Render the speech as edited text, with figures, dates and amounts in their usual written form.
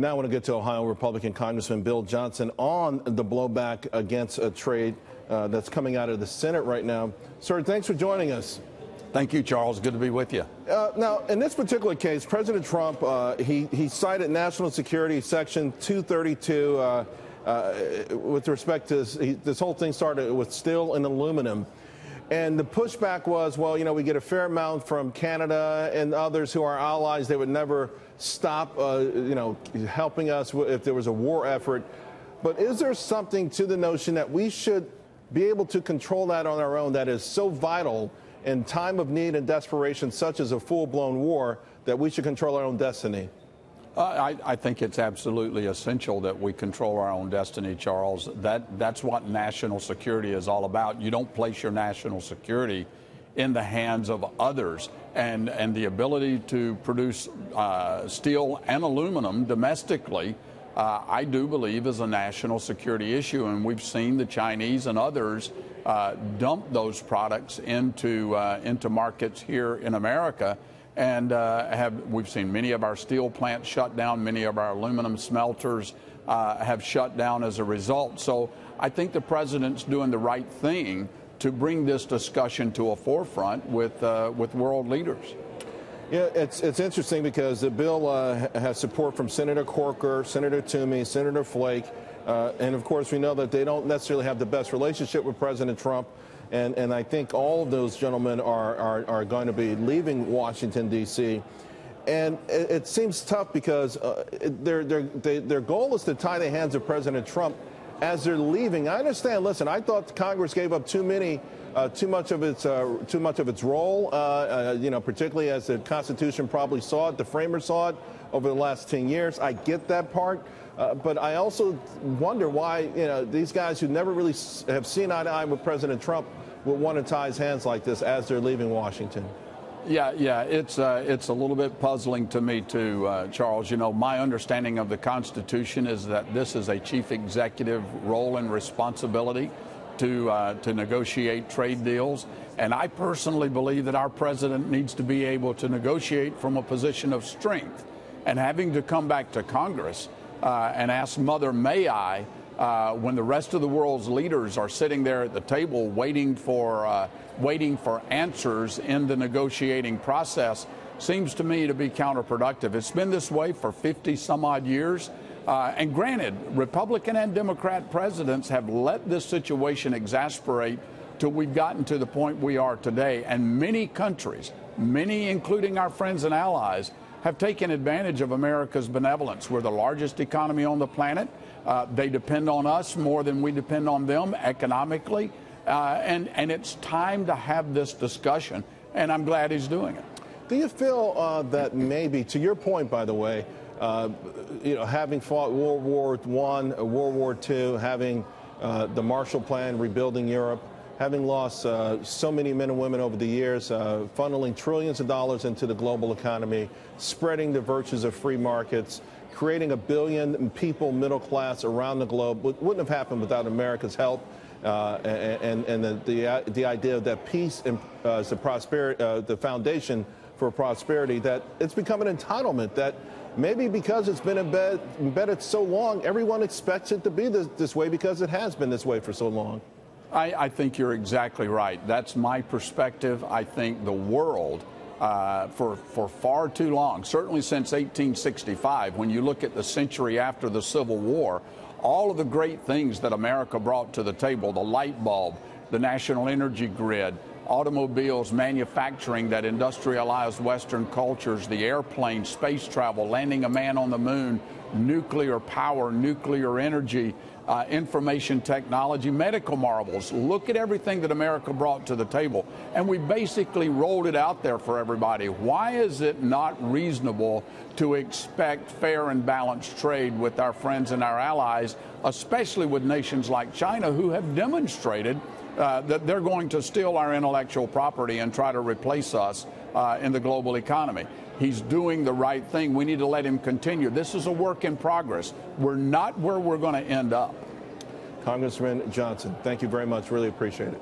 Now I want to get to Ohio Republican Congressman Bill Johnson on the blowback against a trade that's coming out of the Senate right now. Sir, thanks for joining us. Thank you, Charles. Good to be with you. Now, in this particular case, President Trump, he cited national security section 232 with respect to this whole thing started with steel and aluminum. And the pushback was, well, you know, we get a fair amount from Canada and others who are allies. They would never stop, helping us if there was a war effort. But is there something to the notion that we should be able to control that on our own that is so vital in time of need and desperation, such as a full-blown war, that we should control our own destiny? I think it's absolutely essential that we control our own destiny, Charles. That's what national security is all about. You don't place your national security in the hands of others. And the ability to produce steel and aluminum domestically, I do believe, is a national security issue. And we've seen the Chinese and others dump those products into markets here in America. And we've seen many of our steel plants shut down, many of our aluminum smelters have shut down as a result. So I think the president's doing the right thing to bring this discussion to a forefront with world leaders. Yeah, it's interesting because the bill has support from Senator Corker, Senator Toomey, Senator Flake, and of course we know that they don't necessarily have the best relationship with President Trump. And I think all of those gentlemen are going to be leaving Washington, D.C. And it seems tough because their goal is to tie the hands of President Trump as they're leaving. I understand. Listen, I thought Congress gave up too much of its role. Particularly as the Constitution probably saw it, the framers saw it over the last 10 years. I get that part. But I also wonder why these guys who never really have seen eye to eye with President Trump would want to tie his hands like this as they're leaving Washington. Yeah, it's a little bit puzzling to me too, Charles. You know, my understanding of the Constitution is that this is a chief executive role and responsibility to negotiate trade deals. And I personally believe that our president needs to be able to negotiate from a position of strength. And having to come back to Congress and ask Mother, may I, when the rest of the world's leaders are sitting there at the table waiting for answers in the negotiating process, seems to me to be counterproductive. It's been this way for 50 some odd years. And granted, Republican and Democrat presidents have let this situation exasperate till we've gotten to the point we are today. And many countries, many including our friends and allies, have taken advantage of America's benevolence. We're the largest economy on the planet. They depend on us more than we depend on them economically. And it's time to have this discussion, and I'm glad he's doing it. Do you feel that maybe, to your point, by the way, having fought World War I, World War II, having the Marshall Plan, rebuilding Europe, having lost so many men and women over the years, funneling trillions of dollars into the global economy, spreading the virtues of free markets, creating 1 billion people, middle class around the globe, wouldn't have happened without America's help and the idea that peace is the foundation for prosperity, that it's become an entitlement that maybe because it's been embedded so long, everyone expects it to be this way because it has been this way for so long. I think you're exactly right. That's my perspective. I think the world, for far too long, certainly since 1865, when you look at the century after the Civil War, all of the great things that America brought to the table, the light bulb, the national energy grid, automobiles, manufacturing that industrialized Western cultures, the airplane, space travel, landing a man on the moon, nuclear power, nuclear energy, information technology, medical marvels. Look at everything that America brought to the table. And we basically rolled it out there for everybody. Why is it not reasonable to expect fair and balanced trade with our friends and our allies, especially with nations like China, who have demonstrated that they're going to steal our intellectual property and try to replace us in the global economy? He's doing the right thing. We need to let him continue. This is a work in progress. We're not where we're going to end up. Congressman Johnson, thank you very much. Really appreciate it.